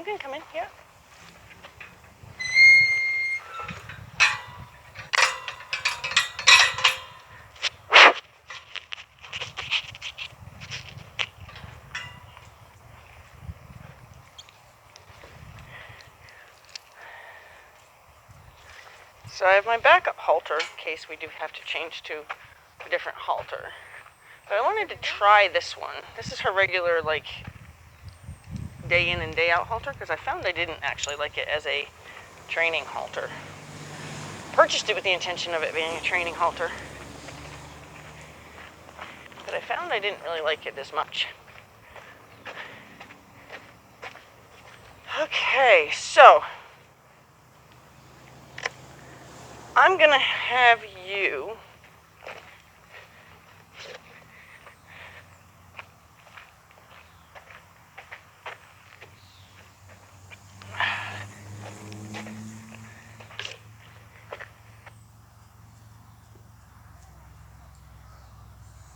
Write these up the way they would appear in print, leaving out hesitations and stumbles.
I'm going to come in, yeah. So I have my backup halter in case we do have to change to a different halter. But I wanted to try this one. This is her regular, like, day in and day out halter, because I found I didn't actually like it as a training halter. Purchased it with the intention of it being a training halter, but I found I didn't really like it as much. Okay, so I'm gonna have you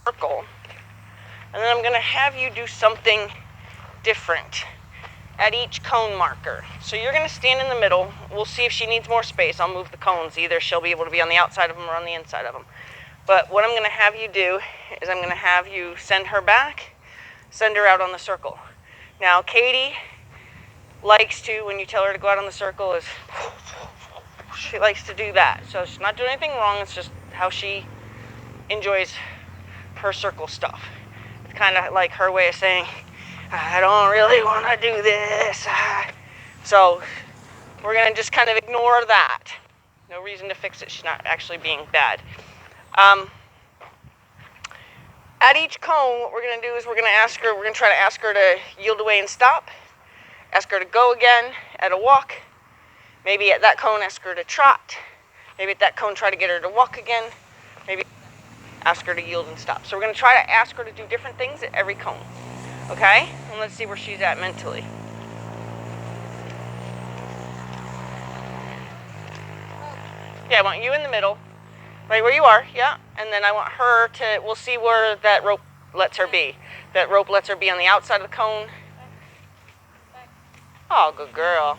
circle, and then I'm gonna have you do something different at each cone marker. So you're gonna stand in the middle. We'll see if she needs more space. I'll move the cones. Either she'll be able to be on the outside of them or on the inside of them. But what I'm gonna have you do is I'm gonna have you send her back, send her out on the circle. Now, Katie likes to, when you tell her to go out on the circle, is she likes to do that. So she's not doing anything wrong. It's just how she enjoys her circle stuff. It's kind of like her way of saying, I don't really want to do this. So we're going to just kind of ignore that. No reason to fix it. She's not actually being bad. At each cone, what we're going to do is we're going to try to ask her to yield away and stop. Ask her to go again at a walk. Maybe at that cone, ask her to trot. Maybe at that cone, try to get her to walk again. Maybe ask her to yield and stop. So we're going to try to ask her to do different things at every cone. Okay? And let's see where she's at mentally. Yeah, I want you in the middle. Right where you are, yeah. And then I want her to, we'll see where that rope lets her be. That rope lets her be on the outside of the cone. Oh, good girl.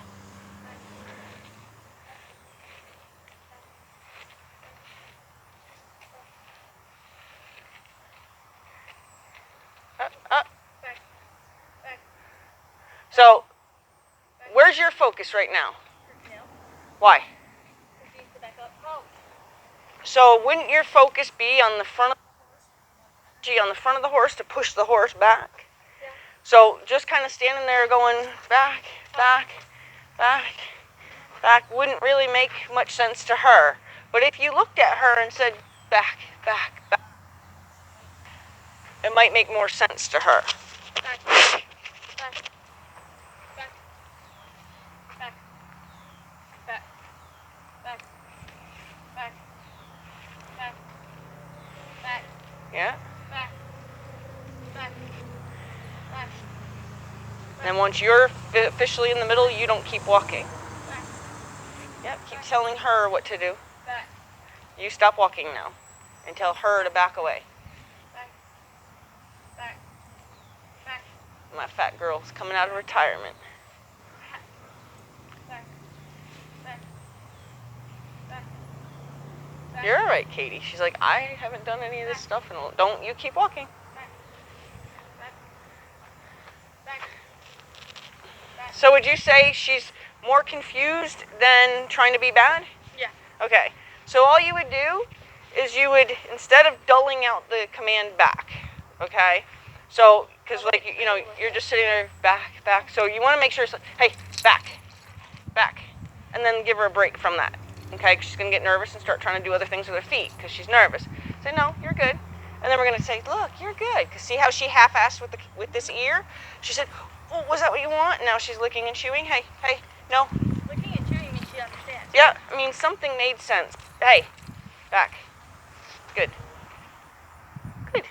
So, where's your focus right now? Why? So, wouldn't your focus be on the front of the horse to push the horse back? Yeah. So, just kind of standing there going back, back, back, back wouldn't really make much sense to her. But if you looked at her and said back, back, back, it might make more sense to her. Back, back, back, back, back, back, back, back, back, back. Yeah? Back, back, back. And once you're officially in the middle, you don't keep walking. Back. Yep, keep telling her what to do. Back. You stop walking now and tell her to back away. Back. Back. Back. My fat girl's coming out of retirement. Back. Back. Back. Back. You're all right, Katie. She's like, I haven't done any of this stuff, and don't you keep walking. Back. Back. Back. Back. So would you say she's more confused than trying to be bad? Yeah. Okay. So all you would do is you would, instead of dulling out the command back, okay? So, because like, you know, you're just sitting there, back, back. So you want to make sure, hey, back, back. And then give her a break from that, okay? 'Cause she's going to get nervous and start trying to do other things with her feet because she's nervous. Say, no, you're good. And then we're going to say, look, you're good. Because see how she half-assed with this ear? She said, oh, was that what you want? And now she's licking and chewing. Hey, hey, no. Licking and chewing means she understands. Yeah, I mean, something made sense. Hey, back. Good. Good.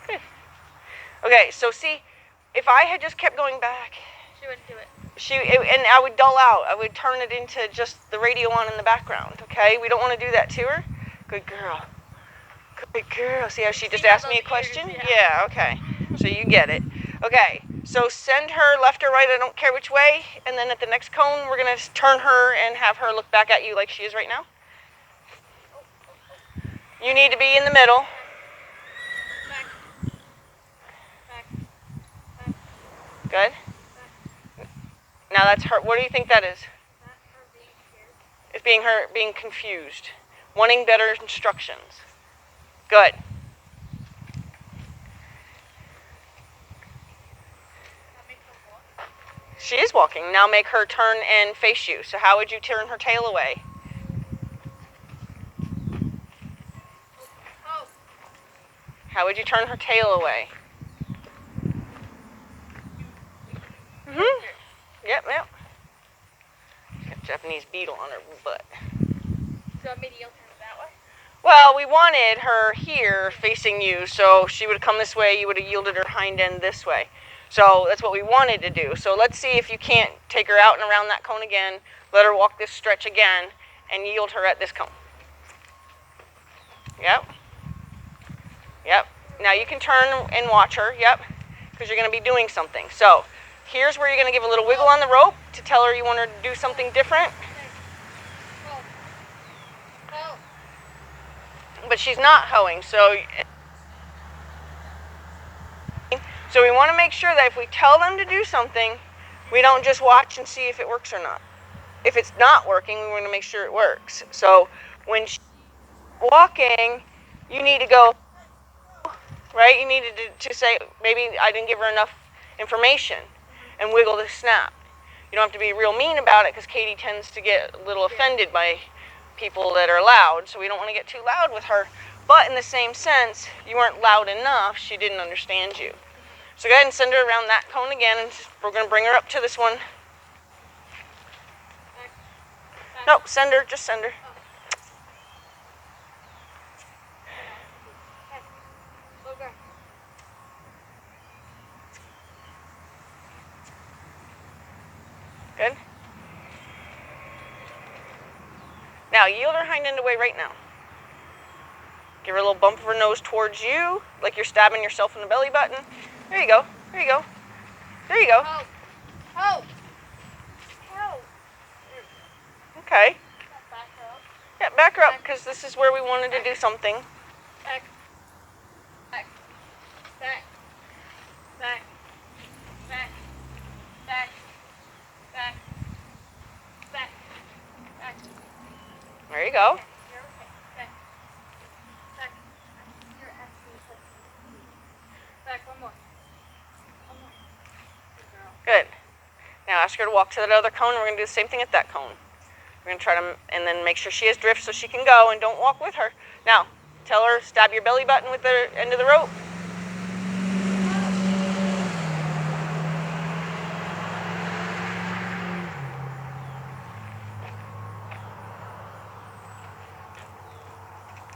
Good. Okay, so see, if I had just kept going back, She wouldn't do it. And I would dull out. I would turn it into just the radio on in the background, okay? We don't want to do that to her. Good girl. Good girl. See how she just asked me a question? Yeah, okay. So you get it. Okay, So send her left or right, I don't care which way, and then at the next cone, we're going to turn her and have her look back at you like she is right now. You need to be in the middle. Back. Back. Back. Good. Back. Now that's her. What do you think that is? Not her being scared. It's her being confused, wanting better instructions. Good. That makes her walk. She is walking. Now make her turn and face you. So how would you turn her tail away? Oh. How would you turn her tail away? Yep. She's got a Japanese beetle on her butt. So I made you turn it that way? Well, we wanted her here facing you, so she would have come this way, you would have yielded her hind end this way. So that's what we wanted to do. So let's see if you can't take her out and around that cone again, let her walk this stretch again, and yield her at this cone. Yep. Now you can turn and watch her, because you're going to be doing something. So here's where you're going to give a little wiggle on the rope to tell her you want her to do something different. Oh. But she's not hoeing, so we want to make sure that if we tell them to do something, we don't just watch and see if it works or not. If it's not working, we want to make sure it works. So when she's walking, you need to go, right? You needed to say, maybe I didn't give her enough information, and wiggle the snap. You don't have to be real mean about it, because Katie tends to get a little offended by people that are loud, so we don't want to get too loud with her. But in the same sense, you weren't loud enough, she didn't understand you. So go ahead and send her around that cone again, and we're going to bring her up to this one. No, just send her. Good. Now yield her hind end away right now. Give her a little bump of her nose towards you, like you're stabbing yourself in the belly button. There you go. Oh. Okay. Back her up. Yeah, back her up, because this is where we wanted to do something. Back. There you go. Back, one more. Good. Now ask her to walk to that other cone, and we're going to do the same thing at that cone. We're going to try to, and then make sure she has drift so she can go, and don't walk with her. Now, tell her, stab your belly button with the end of the rope.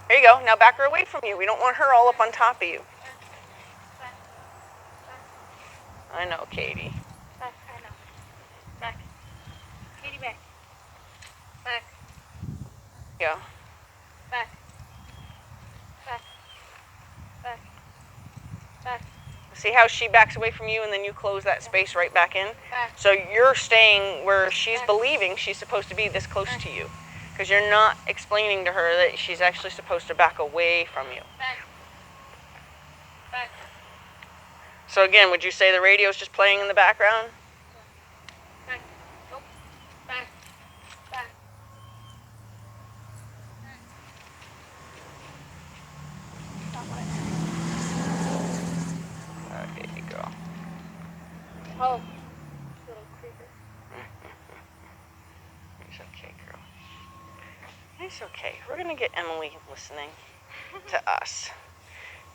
There you go. Now back her away from you. We don't want her all up on top of you. I know, Katie. Back, I know. Back. Katie, back. Back. Yeah. Back. See how she backs away from you, and then you close that space right back in? Back. So you're staying where she's believing she's supposed to be this close to you, because you're not explaining to her that she's actually supposed to back away from you. Back. So again, would you say the radio's just playing in the background? Back. Nope. Back. There you go. Oh. Little creeper. It's okay, girl. It's okay. We're going to get Emily listening to us.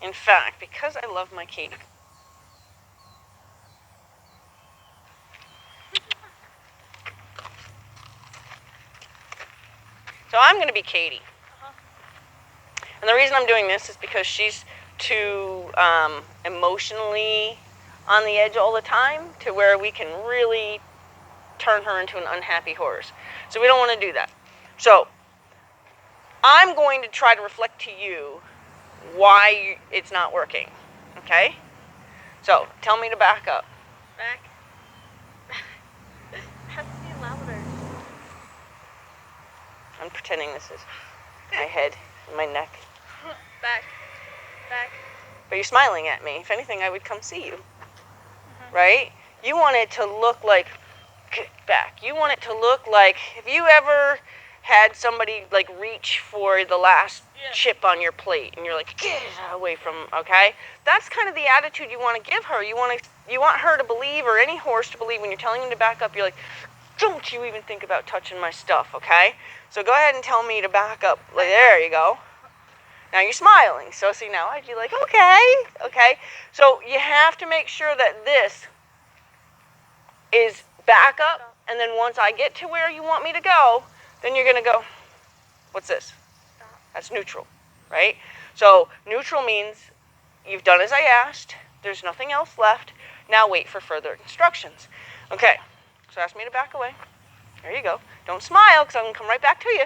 In fact, because I love my Katie. So I'm going to be Katie. And the reason I'm doing this is because she's too emotionally on the edge all the time to where we can really turn her into an unhappy horse. So we don't want to do that. So I'm going to try to reflect to you why it's not working. Okay? So tell me to back up. Back. Has to be louder. I'm pretending this is my head and my neck. Back. Back. But you're smiling at me. If anything, I would come see you. Right? You want it to look like back. You want it to look like, have you ever had somebody like reach for the last chip on your plate and you're like, get away from, okay? That's kind of the attitude you want to give her. You want her to believe, or any horse to believe, when you're telling him to back up, you're like, don't you even think about touching my stuff, okay? So go ahead and tell me to back up. Like, there you go. Now you're smiling. So see, now I'd be like, okay. So you have to make sure that this is back up, and then once I get to where you want me to go, then you're going to go, what's this? That's neutral, right? So neutral means you've done as I asked, there's nothing else left, now wait for further instructions. Okay, so ask me to back away. There you go. Don't smile, because I'm going to come right back to you.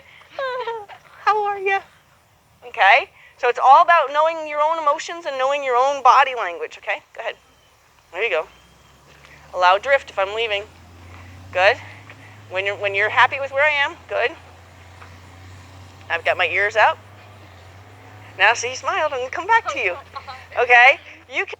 How are you? Okay, so it's all about knowing your own emotions and knowing your own body language, okay? Go ahead. There you go. Allow drift if I'm leaving. Good. When you're happy with where I am, good. I've got my ears out. Now see, you smiled and come back to you. Okay? You can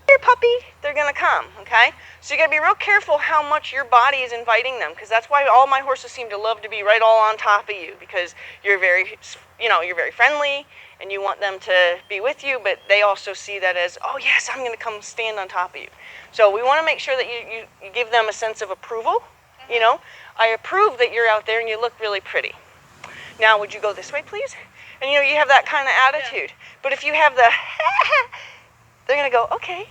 here, puppy, they're going to come, okay? So you got to be real careful how much your body is inviting them, because that's why all my horses seem to love to be right all on top of you, because you're very, you're very friendly, and you want them to be with you, but they also see that as, oh yes, I'm going to come stand on top of you. So we want to make sure that you give them a sense of approval, I approve that you're out there and you look really pretty. Now, would you go this way, please? And you have that kind of attitude. Yeah. But if you have the they're going to go, okay.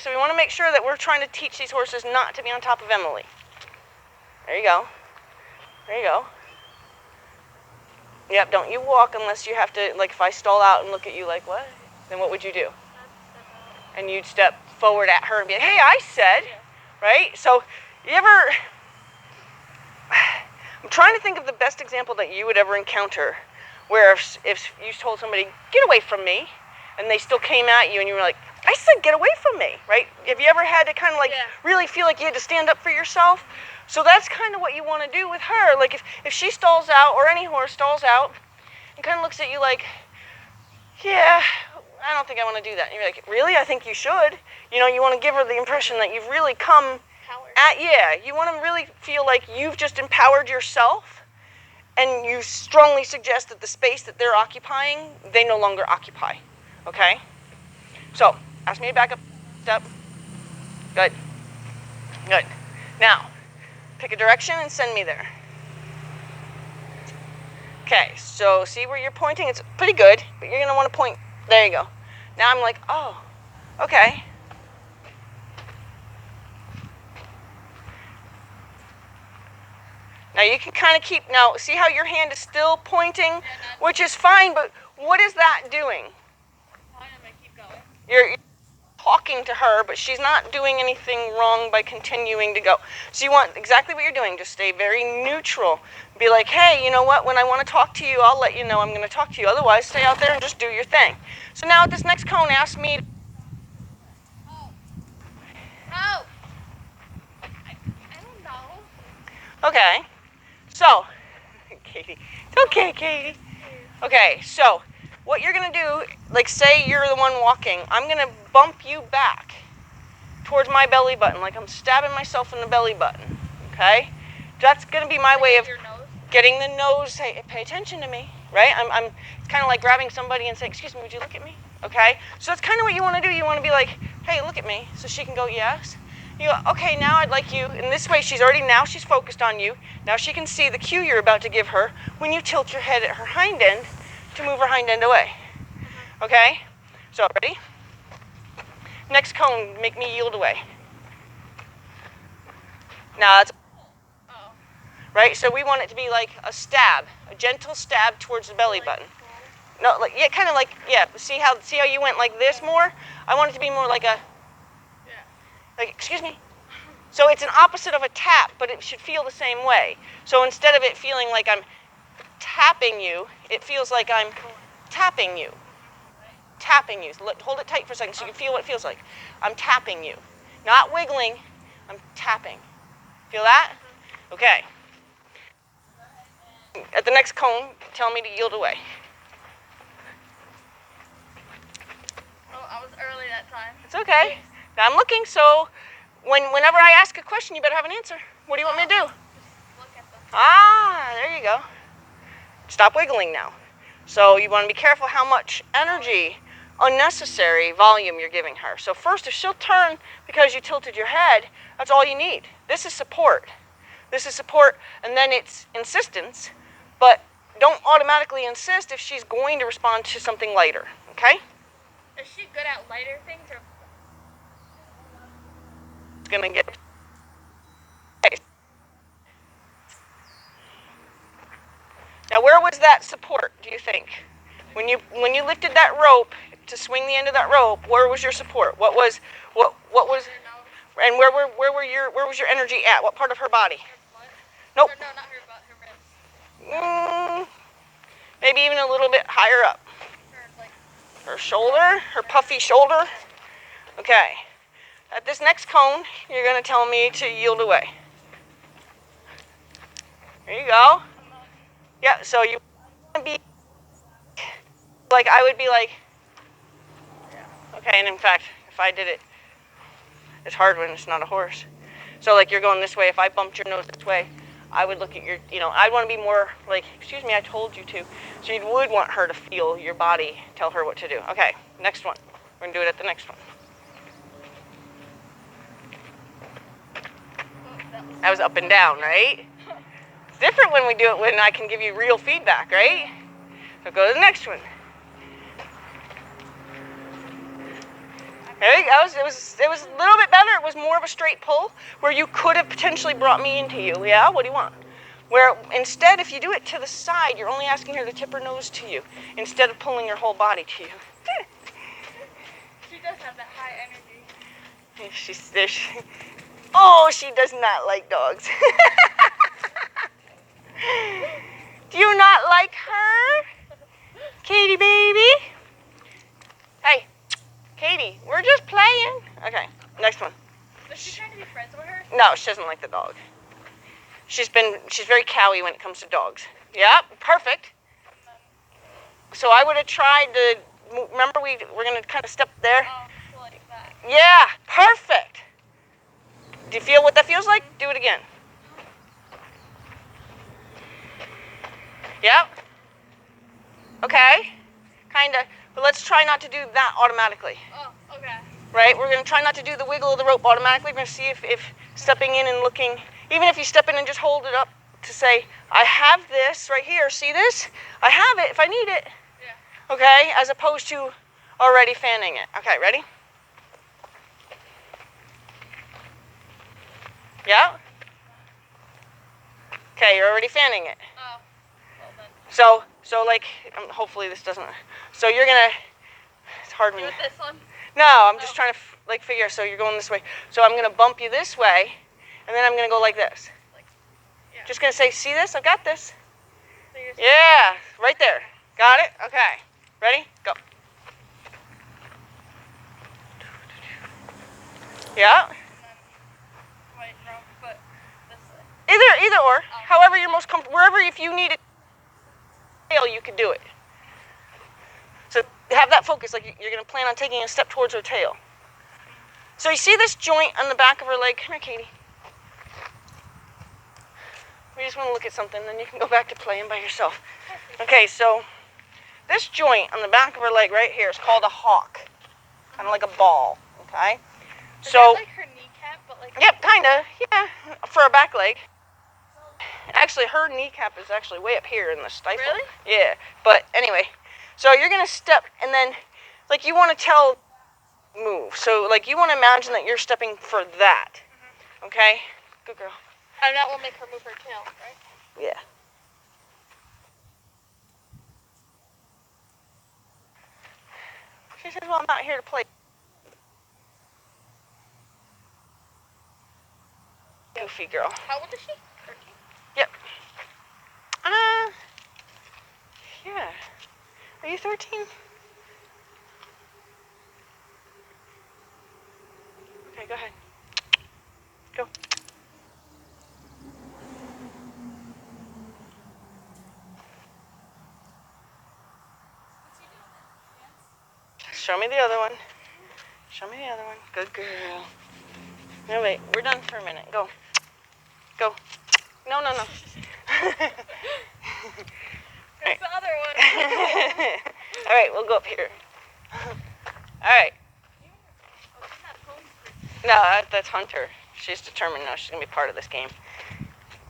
So we want to make sure that we're trying to teach these horses not to be on top of Emily. There you go. Yep, don't you walk unless you have to, like if I stall out and look at you like, what? Then what would you do? And you'd step forward at her and be like, hey, I said, right? So you ever, I'm trying to think of the best example that you would ever encounter, where if you told somebody, get away from me, and they still came at you and you were like, I said get away from me, right? Have you ever had to kind of like really feel like you had to stand up for yourself? So that's kind of what you want to do with her. Like if she stalls out, or any horse stalls out, and kind of looks at you like, yeah, I don't think I want to do that. And you're like, really? I think you should. You want to give her the impression that you've really come you want to really feel like you've just empowered yourself, and you strongly suggest that the space that they're occupying, they no longer occupy. Okay? So, ask me to back up, step. Good. Now, pick a direction and send me there. Okay, so see where you're pointing? It's pretty good, but you're going to want to point. There you go. Now I'm like, oh, okay. Now you can kind of keep, now see how your hand is still pointing, which is fine, but what is that doing? I'm going to keep going. You're talking to her, but she's not doing anything wrong by continuing to go. So you want exactly what you're doing. Just stay very neutral. Be like, hey, you know what? When I want to talk to you, I'll let you know I'm going to talk to you. Otherwise, stay out there and just do your thing. So now at this next cone, ask me. Oh. I don't know. Okay. So, Katie. It's okay, Katie. Okay, so what you're going to do, like say you're the one walking, I'm going to bump you back towards my belly button, like I'm stabbing myself in the belly button, okay? That's going to be my way of getting the nose, hey, pay attention to me, right? It's kind of like grabbing somebody and saying, excuse me, would you look at me? Okay? So that's kind of what you want to do. You want to be like, hey, look at me. So she can go, yes. You go, okay, now I'd like you, in this way she's focused on you. Now she can see the cue you're about to give her when you tilt your head at her hind end to move her hind end away. Okay? So, ready? Next cone, make me yield away. Now that's, right? So we want it to be like a stab, a gentle stab towards the belly button. No, like, yeah, kind of like, yeah, see how you went like this more? I want it to be more like a, like, excuse me. So it's an opposite of a tap, but it should feel the same way. So instead of it feeling like I'm tapping you, it feels like I'm tapping you. tapping you. Hold it tight for a second so you can feel what it feels like. I'm tapping you. Not wiggling, I'm tapping. Feel that? Okay. At the next cone, tell me to yield away. Oh, I was early that time. It's okay. Now I'm looking, so whenever I ask a question, you better have an answer. What do you want me to do? Just look at them. Ah, there you go. Stop wiggling now. So you want to be careful how much energy, unnecessary volume you're giving her. So first, if she'll turn because you tilted your head, that's all you need. This is support. This is support, and then it's insistence, but don't automatically insist if she's going to respond to something lighter, okay? Is she good at lighter things or? It's gonna get. Now, where was that support, do you think? When you lifted that rope to swing the end of that rope, where was your support? What was, and where was your energy at? What part of her body? Her butt? Nope. Or no, not her butt, her ribs. Maybe even a little bit higher up. Her shoulder, her puffy shoulder. Okay. At this next cone, you're gonna tell me to yield away. There you go. Yeah, so you want to be like, I would be like, okay, and in fact, if I did it, it's hard when it's not a horse. So like you're going this way, if I bumped your nose this way, I would look at your, I'd want to be more like, excuse me, I told you to. So you would want her to feel your body, tell her what to do. Okay, next one. We're going to do it at the next one. That was up and down, right? It's different when we do it when I can give you real feedback, right? So go to the next one. There you go. It was a little bit better. It was more of a straight pull where you could have potentially brought me into you. Yeah, what do you want? Where instead, if you do it to the side, you're only asking her to tip her nose to you instead of pulling her whole body to you. She does have that high energy. She does not like dogs. Do you not like her? Katie, baby? Hey, Katie, we're just playing. Okay, next one. Is she trying to be friends with her? No, she doesn't like the dog. She's very cowy when it comes to dogs. Yeah, perfect. So I would have tried to, remember we're going to kind of step there? Oh, like that. Yeah, perfect. Do you feel what that feels like? Do it again. Yep. Okay. Kind of. But let's try not to do that automatically. Oh, okay. Right? We're going to try not to do the wiggle of the rope automatically. We're going to see if stepping in and looking, even if you step in and just hold it up to say, I have this right here. See this? I have it if I need it. Yeah. Okay? As opposed to already fanning it. Okay, ready? Yeah? Okay, you're already fanning it. Oh, well then. So like, hopefully this doesn't, so you're gonna, it's hard when Do you, it this one? no, I'm just trying to figure, so you're going this way. So I'm gonna bump you this way, and then I'm gonna go like this. Yeah. Just gonna say, see this? I've got this. So you're Yeah, right there. Got it? Okay. Ready? Go. Yeah? and then right wrong foot this way. Either or. However you're most comfortable. Wherever, if you need it, you could do it. So have that focus, like you're going to plan on taking a step towards her tail. So you see this joint on the back of her leg? Come here, Katie. We just want to look at something, then you can go back to playing by yourself. Okay, so this joint on the back of her leg right here is called a hawk. Kind of like a ball, okay? Is So, that like her kneecap, but like... yep, kind of, yeah, for a back leg. Actually, her kneecap is actually way up here in the stifle. Really? Yeah, but anyway, so you're going to step, and then, like, you want to tell move. So, like, you want to imagine that you're stepping for that, okay? Good girl. And that will make her move her tail, right? Yeah. She says, well, I'm not here to play. Goofy girl. How old is she? 13? Yep. Yeah. Are you 13? Go ahead. Go. Show me the other one. Show me the other one. Good girl. No, wait. We're done for a minute. Go. Go. No. There's the other one. All right, we'll go up here. All right. No, that's Hunter. She's determined now she's going to be part of this game.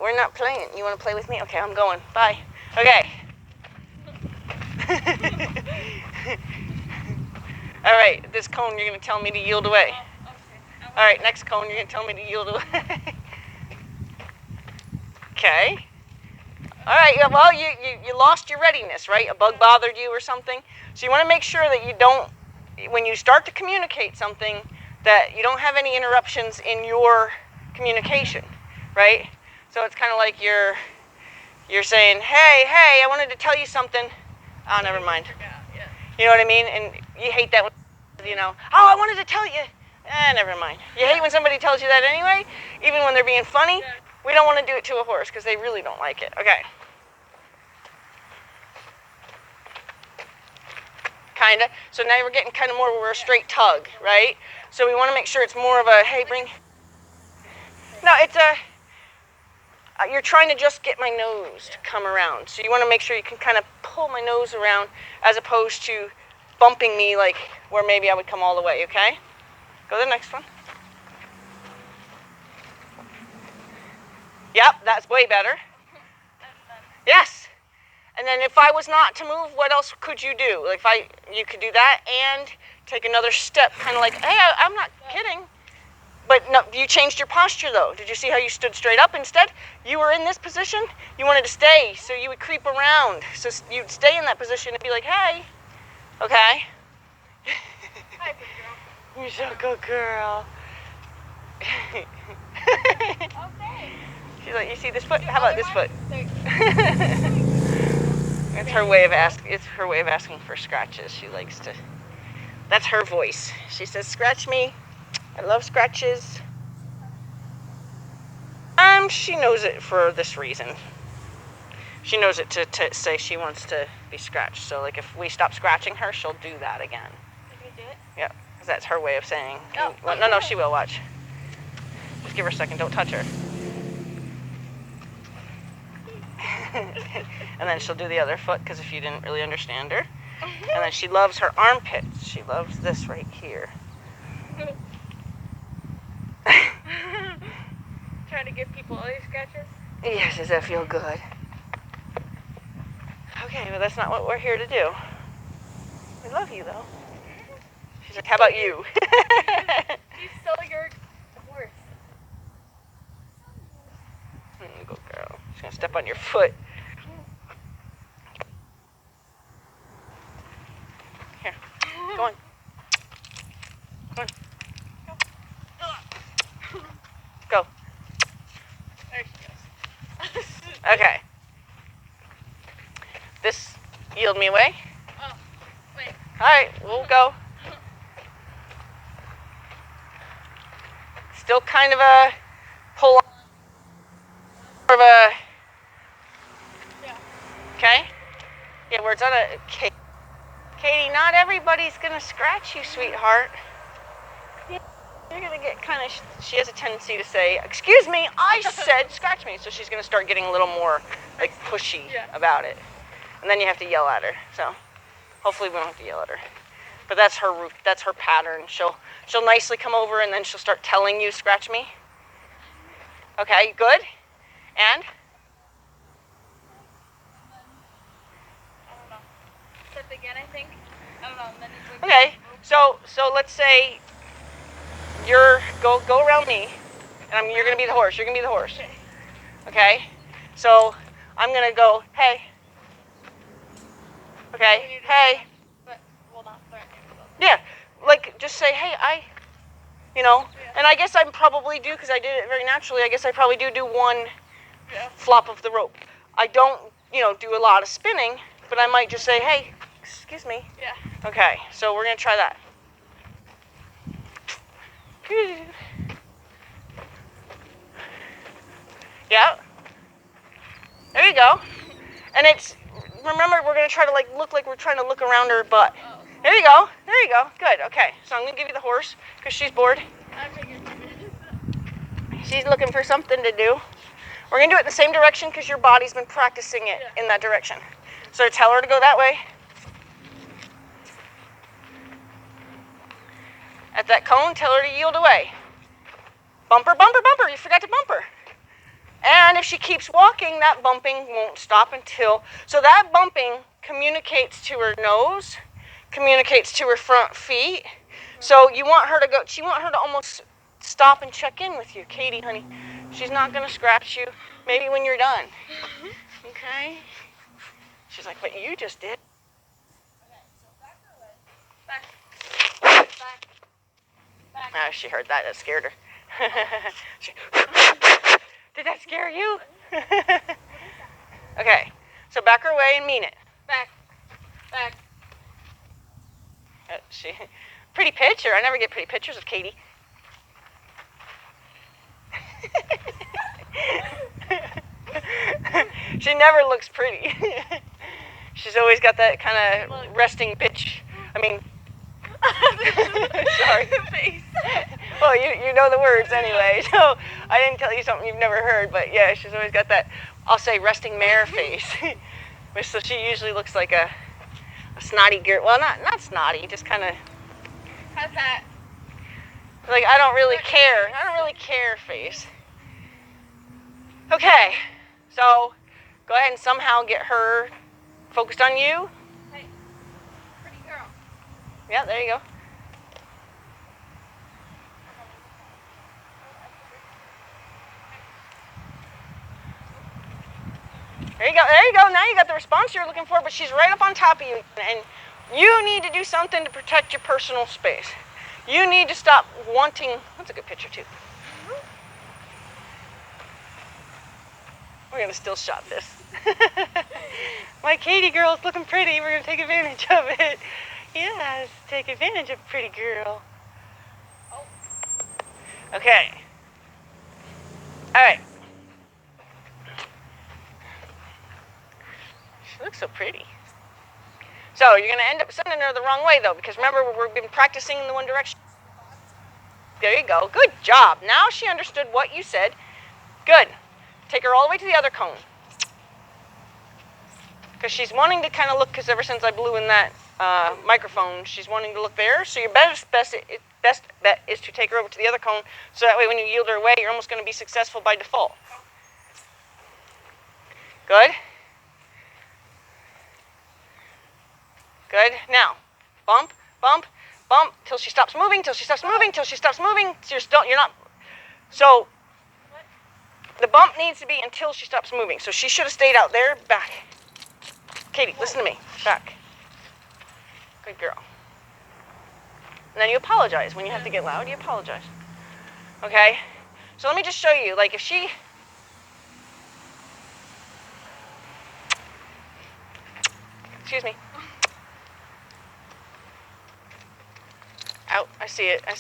We're not playing. You want to play with me? Okay, I'm going. Bye. Okay. All right, this cone you're going to tell me to yield away. Okay. All right, next cone you're going to tell me to yield away. Okay. All right, well, you lost your readiness, right? A bug bothered you or something. So you want to make sure that you don't, when you start to communicate something, that you don't have any interruptions in your communication, right? So it's kind of like you're saying, hey, I wanted to tell you something. Oh, never mind. Yeah. You know what I mean? And you hate that when, oh, I wanted to tell you. Never mind. You hate when somebody tells you that anyway, even when they're being funny. Yeah. We don't want to do it to a horse because they really don't like it. Okay. Kind of. So now we're getting kind of more where we're a straight tug, right? So we want to make sure it's more of a, hey, bring. No, it's a, you're trying to just get my nose to come around. So you want to make sure you can kind of pull my nose around as opposed to bumping me like where maybe I would come all the way, okay? Go to the next one. Yep, that's way better. Yes. And then if I was not to move, what else could you do? Like you could do that and take another step, kind of like, hey, I'm not kidding. But no, you changed your posture though. Did you see how you stood straight up? Instead, you were in this position. You wanted to stay, so you would creep around. So you'd stay in that position and be like, hey, okay. Hi, pretty girl. You're so good, girl. Okay. She's like, you see this foot? How about this foot? There. It's her way of asking for scratches. She likes to. That's her voice. She says, "Scratch me. I love scratches." She knows it for this reason. She knows it to say she wants to be scratched. So, like, if we stop scratching her, she'll do that again. Can you do it? Yep, because that's her way of saying. Oh. No, she will. Watch. Just give her a second. Don't touch her. And then she'll do the other foot, because if you didn't really understand her. And then she loves her armpits. She loves this right here. Trying to give people all these scratches? Yes, does that feel good? Okay, but that's not what we're here to do. We love you, though. She's like, how about you? She's still your horse. Good girl. She's going to step on your foot. Here. Go on. Go on. Go. There she goes. Okay. This yield me away. Oh, wait. All right, we'll go. Still kind of a pull on. More of a. Yeah. Okay? Yeah, where it's on a. Katie, not everybody's going to scratch you, sweetheart. You're going to get kind of. She has a tendency to say, "Excuse me, I said scratch me." So she's going to start getting a little more like pushy about it. And then you have to yell at her. So hopefully we don't have to yell at her. But that's her route. That's her pattern. She'll nicely come over and then she'll start telling you, "Scratch me." Okay, good. And? I don't know. Step again, I think. I don't know. And then it's like, Okay. So let's say you're go around me, and you're gonna be the horse. You're gonna be the horse. Okay. So I'm gonna go, hey. Okay. Hey. But we'll not threaten you. Yeah. Like just say, hey, and I guess I probably do because I did it very naturally. I guess I probably do one flop of the rope. I don't, do a lot of spinning, but I might just say, hey, excuse me. Yeah. Okay. So we're gonna try that. Yeah. There you go. And it's, remember, we're going to try to like look like we're trying to look around her butt. Oh. There you go. There you go. Good. Okay. So I'm going to give you the horse because she's bored. I figured 2 minutes. She's looking for something to do. We're going to do it in the same direction because your body's been practicing it in that direction. So tell her to go that way. At that cone, tell her to yield away. Bumper, bumper, bumper. You forgot to bump her. And if she keeps walking, that bumping won't stop until... So that bumping communicates to her nose, communicates to her front feet. So you want her to go... You want her to almost stop and check in with you. Katie, honey, she's not going to scratch you. Maybe when you're done. Okay? She's like, but you just did. Okay, so back away. Back. Back. Back. Oh, she heard that. That scared her. Did that scare you? Okay, so back her away and mean it. Back. Back. Pretty picture. I never get pretty pictures of Katie. She never looks pretty. She's always got that kind of resting bitch. I mean, sorry. Face. Well, you know the words anyway, so I didn't tell you something you've never heard, but yeah, she's always got that, I'll say, resting mare face. So she usually looks like a snotty girl. Well, not snotty, just kind of How's that? like I don't really care face. Okay, so go ahead and somehow get her focused on you. Hey, pretty girl. Yeah, there you go. There you go. Now you got the response you're looking for, but she's right up on top of you. And you need to do something to protect your personal space. You need to stop wanting... That's a good picture, too. We're going to still shot this. My Katie girl's looking pretty. We're going to take advantage of it. Yes, take advantage of a pretty girl. Okay. All right. She looks so pretty. So you're going to end up sending her the wrong way, though, because remember, we've been practicing in the one direction. There you go. Good job. Now she understood what you said. Good. Take her all the way to the other cone. Because she's wanting to kind of look, because ever since I blew in that microphone, she's wanting to look there. So your best bet is to take her over to the other cone, so that way when you yield her away, you're almost going to be successful by default. Good. Good. Now, bump, bump, bump, till she stops moving, till she stops moving, till she stops moving. You're not. So the bump needs to be until she stops moving. So she should have stayed out there. Back. Katie, listen to me. Back. Good girl. And then you apologize. When you have to get loud, you apologize. Okay? So let me just show you. Like if she... Excuse me. Out. I see it. I'm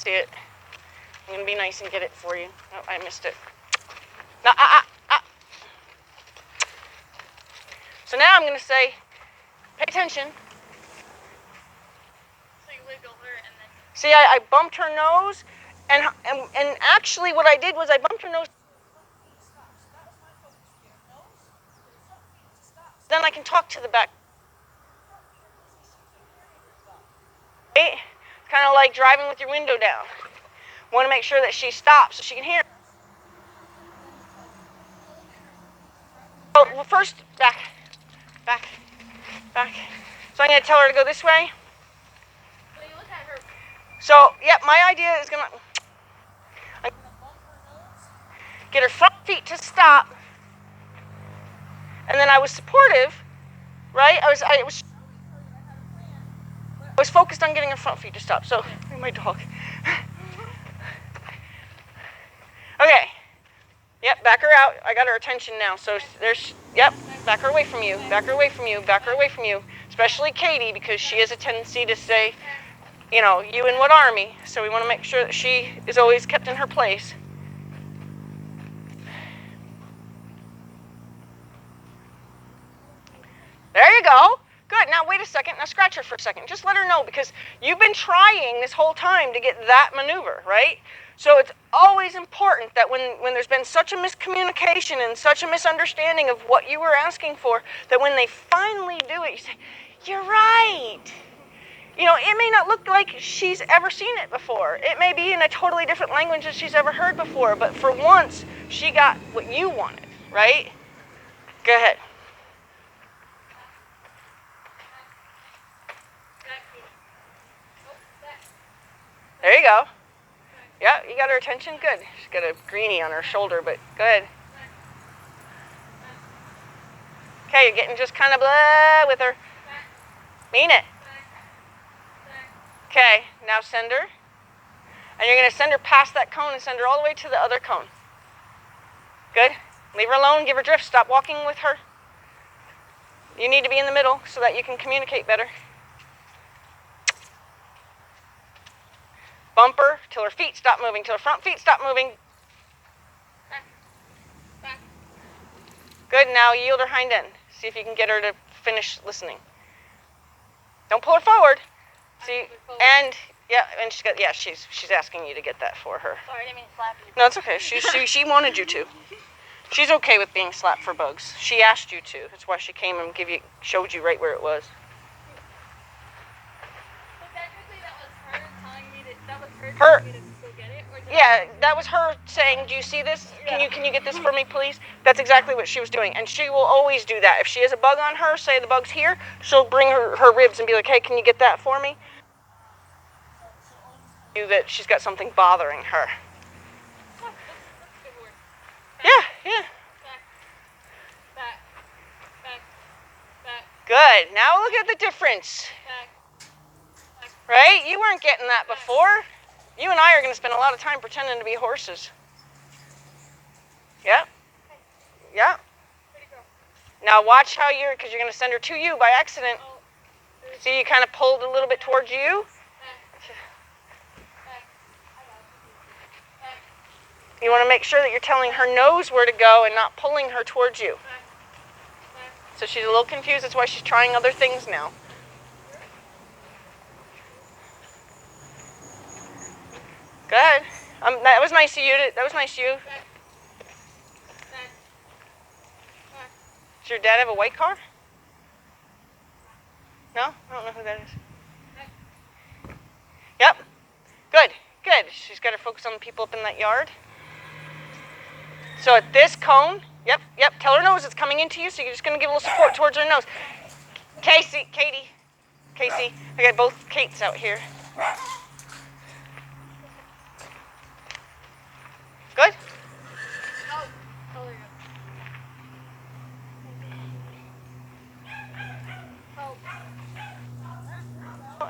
going to be nice and get it for you. Oh, I missed it. No, So now I'm going to say, pay attention. So you wiggle her and then... See, I bumped her nose, and actually what I did was I bumped her nose. Then I can talk to the back. Right? It's kind of like driving with your window down. Want to make sure that she stops so she can hear. Well, first, back. So I'm going to tell her to go this way. So you look at her. So, yep, my idea is going to get her front feet to stop. And then I was supportive, right? I was focused on getting her front feet to stop. So, my dog. Okay. Yep, back her out. I got her attention now. So there's, yep, back her away from you. Back her away from you. Back her away from you. Especially Katie, because she has a tendency to say, you know, you in what army? So we want to make sure that she is always kept in her place. There you go. Good. Now wait a second. Now scratch her for a second. Just let her know, because you've been trying this whole time to get that maneuver, right? So it's always important that when there's been such a miscommunication and such a misunderstanding of what you were asking for, that when they finally do it, you say, "You're right." You know, it may not look like she's ever seen it before. It may be in a totally different language that she's ever heard before, but for once, she got what you wanted, right? Go ahead. There you go. Yeah, you got her attention? Good. She's got a greenie on her shoulder, but go ahead. Okay, you're getting just kind of blah with her. Mean it. Okay, now send her. And you're going to send her past that cone and send her all the way to the other cone. Good. Leave her alone. Give her drift. Stop walking with her. You need to be in the middle so that you can communicate better. Bump her till her feet stop moving, till her front feet stop moving. Back. Good. Now yield her hind end. See if you can get her to finish listening. Don't pull her forward. See, and yeah, and she's asking you to get that for her. Sorry, I didn't mean to slap you. No, it's okay. She wanted you to. She's okay with being slapped for bugs. She asked you to. That's why she came and showed you right where it was. So technically, that was her telling me to go get it, or Yeah, that was her saying, "Do you see this? Can you get this for me, please?" That's exactly what she was doing, and she will always do that. If she has a bug on her, say the bug's here, she'll bring her ribs and be like, "Hey, can you get that for me?" That she's got something bothering her. That's good word. Yeah. Back. Good. Now look at the difference. Right? You weren't getting that before. You and I are going to spend a lot of time pretending to be horses. Yeah. Yeah. Now watch how because you're going to send her to you by accident. See, you kind of pulled a little bit towards you. You want to make sure that you're telling her nose where to go and not pulling her towards you. So she's a little confused. That's why she's trying other things now. Good. That was nice of you. Does your dad have a white car? No? I don't know who that is. Yep. Good. She's got her focus on the people up in that yard. So at this cone, yep, tell her nose it's coming into you, so you're just going to give a little support towards her nose. Katie, I got both Kates out here. Good?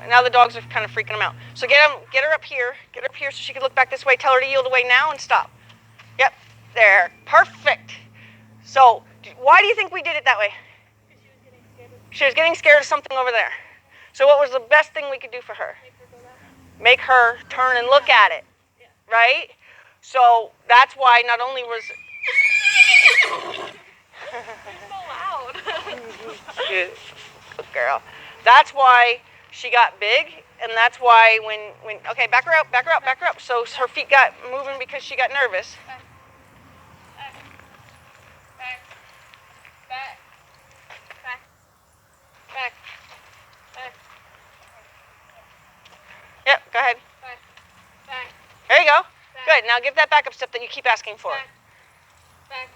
Now the dogs are kind of freaking them out. So get her up here so she can look back this way. Tell her to yield away now and stop. Yep, there, perfect. So why do you think we did it that way? She was getting scared of something over there. So what was the best thing we could do for her? Make her turn and look at it, right? So that's why not only was... You're so loud. Good girl. That's why she got big, and that's why when okay, back her up. So her feet got moving because she got nervous. Back. Yep, go ahead. Back. There you go. Good. Now give that backup step that you keep asking for. Back.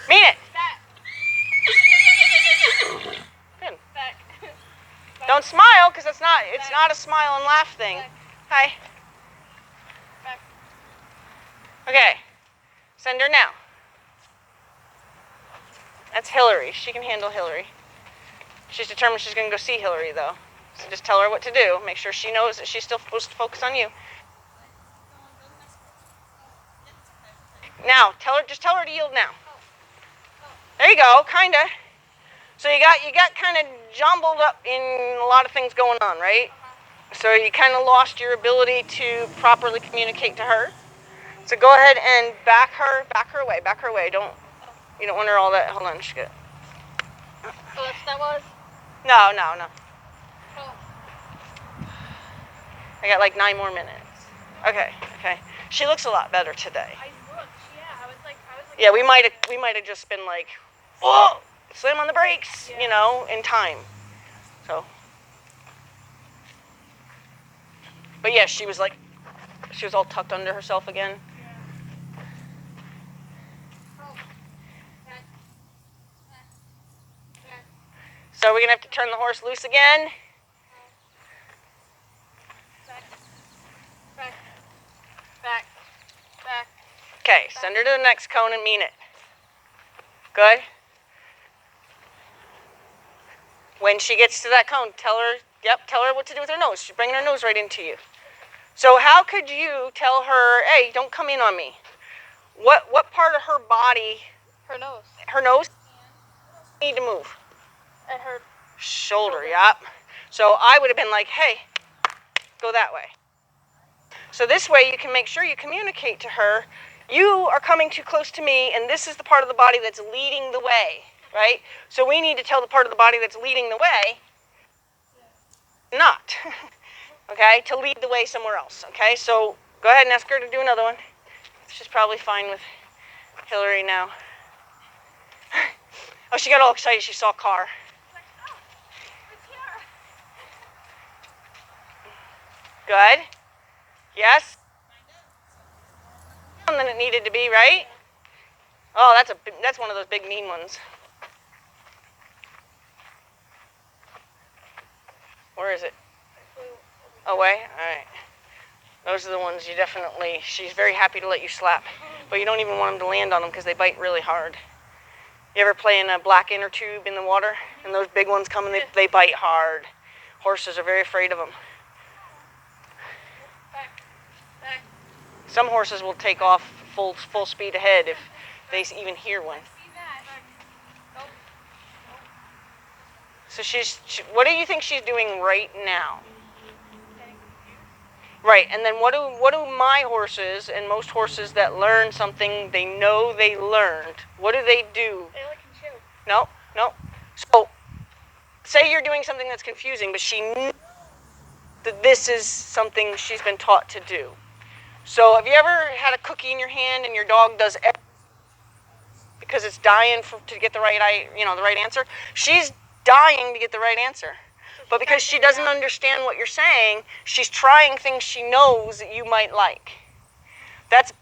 Mean it. Back. Good. Back. Don't smile, because it's not a smile and laugh thing. Hi. Back. Okay. Send her now. That's Hillary. She can handle Hillary. She's determined she's going to go see Hillary, though. So just tell her what to do. Make sure she knows that she's still supposed to focus on you. Now, just tell her to yield now. There you go, kinda. So you got kind of jumbled up in a lot of things going on, right? So you kind of lost your ability to properly communicate to her. So go ahead and back her away. You don't want her all that. Hold on, she's good. Oh, that was? No. Oh. I got like 9 more minutes. Okay. She looks a lot better today. I looked, yeah. I was like. Yeah, we might have just been like, whoa, slam on the brakes, Yeah. you know, in time. So, but yeah, she was all tucked under herself again. Yeah. Oh. Back. So we're gonna have to turn the horse loose again. Back. Okay, send her to the next cone and mean it. Good. When she gets to that cone, tell her what to do with her nose. She's bringing her nose right into you. So how could you tell her, hey, don't come in on me? What part of her body, Her nose. her nose, need to move? And her Shoulder, yep. So I would have been like, hey, go that way. So this way you can make sure you communicate to her, you are coming too close to me, and this is the part of the body that's leading the way, right? So we need to tell the part of the body that's leading the way, not, okay, to lead the way somewhere else, okay? So go ahead and ask her to do another one. She's probably fine with Hillary now. Oh, she got all excited. She saw a car. Good. Yes. Than it needed to be, right? Oh, that's one of those big mean ones. Where is it? Away? All right. Those are the ones she's very happy to let you slap. But you don't even want them to land on them because they bite really hard. You ever play in a black inner tube in the water? And those big ones come and they bite hard. Horses are very afraid of them. Some horses will take off full speed ahead if they even hear one. So what do you think she's doing right now? Right, and then what do my horses and most horses that learn something they know they learned, what do they do? They look and chew. No. So, say you're doing something that's confusing, but she knows that this is something she's been taught to do. So, have you ever had a cookie in your hand and your dog does everything because it's dying to get the right answer? She's dying to get the right answer. But because she doesn't understand what you're saying, she's trying things she knows that you might like. That's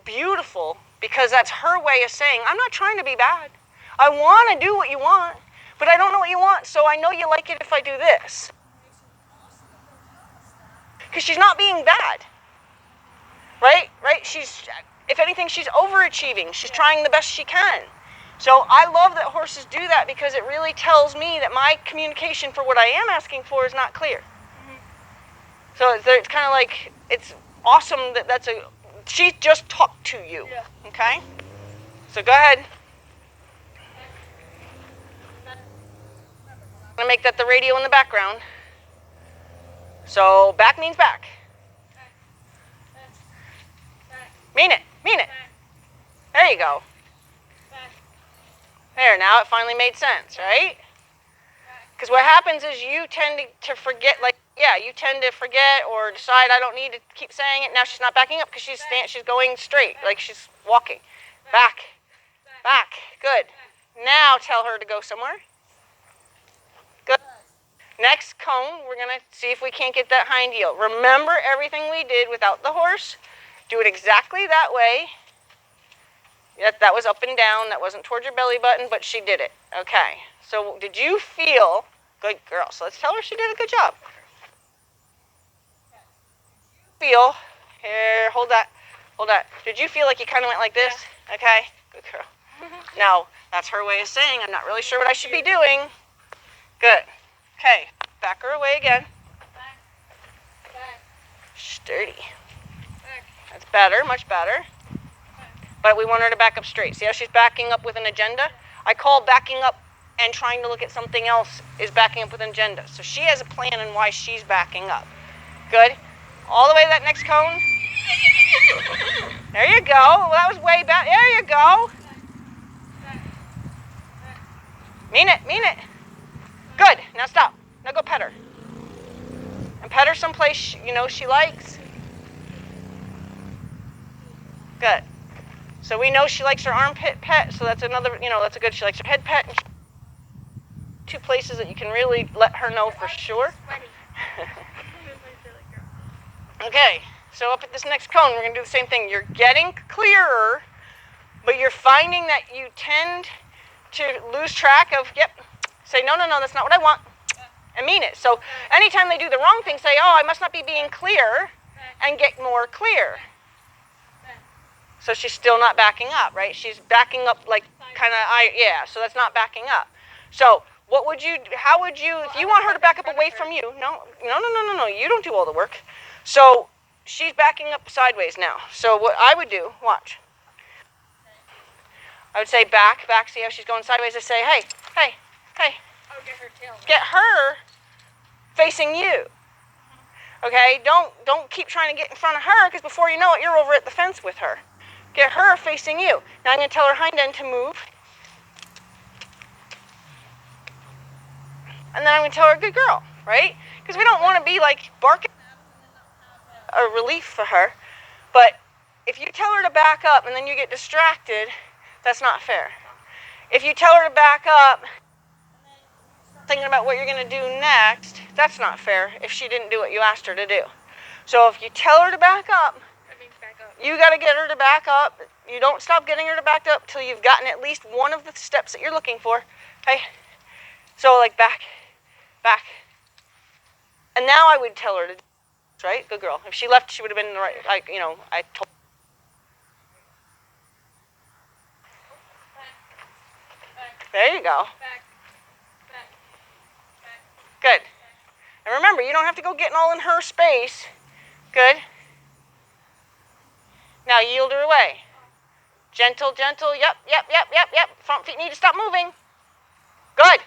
beautiful because that's her way of saying, I'm not trying to be bad. I want to do what you want, but I don't know what you want, so I know you like it if I do this. Because she's not being bad. Right? If anything, she's overachieving. She's trying the best she can. So I love that horses do that because it really tells me that my communication for what I am asking for is not clear. Mm-hmm. So it's kind of like, it's awesome that she just talked to you. Yeah. Okay? So go ahead. I'm going to make that the radio in the background. So back means back. Mean it. There you go. There, now it finally made sense, right? Because what happens is you tend to forget, you tend to forget or decide I don't need to keep saying it. Now she's not backing up because she's going straight, like she's walking. Back. Good. Now tell her to go somewhere. Good. Next cone, we're going to see if we can't get that hind heel. Remember everything we did without the horse? Do it exactly that way. That was up and down. That wasn't towards your belly button, but she did it. Okay. So did you feel, good girl, so let's tell her she did a good job. Feel, here, hold that. Did you feel like you kind of went like this? Yeah. Okay, good girl. Now, that's her way of saying, I'm not really sure what I should be doing. Good. Okay, back her away again. Back. Sturdy. Back. That's better, much better. But we want her to back up straight. See how she's backing up with an agenda? I call backing up and trying to look at something else is backing up with an agenda. So she has a plan on why she's backing up. Good. All the way to that next cone. There you go. Well, that was way back. There you go. Mean it, mean it. Good, now stop. Now go pet her. And pet her someplace you know she likes. Good. So we know she likes her armpit pet, so that's another, that's a good, she likes her head pet. And two places that you can really let her know for sure. Okay, so up at this next cone, we're going to do the same thing. You're getting clearer, but you're finding that you tend to lose track of, say, no, that's not what I want, and mean it. So anytime they do the wrong thing, say, oh, I must not be being clear, and get more clear. So she's still not backing up, right? She's backing up like so that's not backing up. So how would you, if you want her to back up away from you, no, you don't do all the work. So she's backing up sideways now. So what I would do, watch. I would say back, see how she's going sideways. I say, hey. Oh, get her tail. Get her facing you. Okay, don't keep trying to get in front of her, because before you know it, you're over at the fence with her. Get her facing you. Now I'm going to tell her hind end to move. And then I'm going to tell her, good girl, right? Because we don't want to be like barking a relief for her. But if you tell her to back up and then you get distracted, that's not fair. If you tell her to back up, thinking about what you're going to do next, that's not fair if she didn't do what you asked her to do. So if you tell her to back up, you got to get her to back up. You don't stop getting her to back up till you've gotten at least one of the steps that you're looking for. Okay? So like back. And now I would tell her to do this, right? Good girl. If she left, she would have been in the right, I told. There you go. Good. And remember, you don't have to go getting all in her space. Good. Now yield her away. Gentle. Yep. Front feet need to stop moving. Good.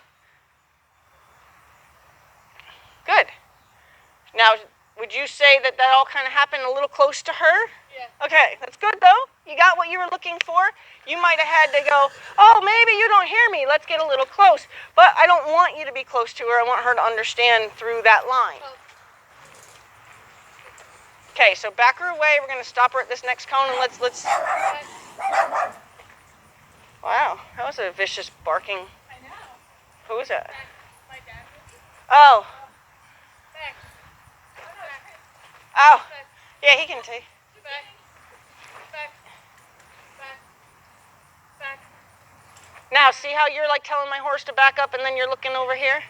Now, would you say that all kind of happened a little close to her? Yeah. Okay, that's good though. You got what you were looking for. You might have had to go, oh, maybe you don't hear me. Let's get a little close. But I don't want you to be close to her. I want her to understand through that line. Okay, so back her away. We're going to stop her at this next cone, and let's. Wow, that was a vicious barking. I know. Who was that? My dad. Oh. Back. Oh. Yeah, he can take. Back. Now, see how you're like telling my horse to back up, and then you're looking over here?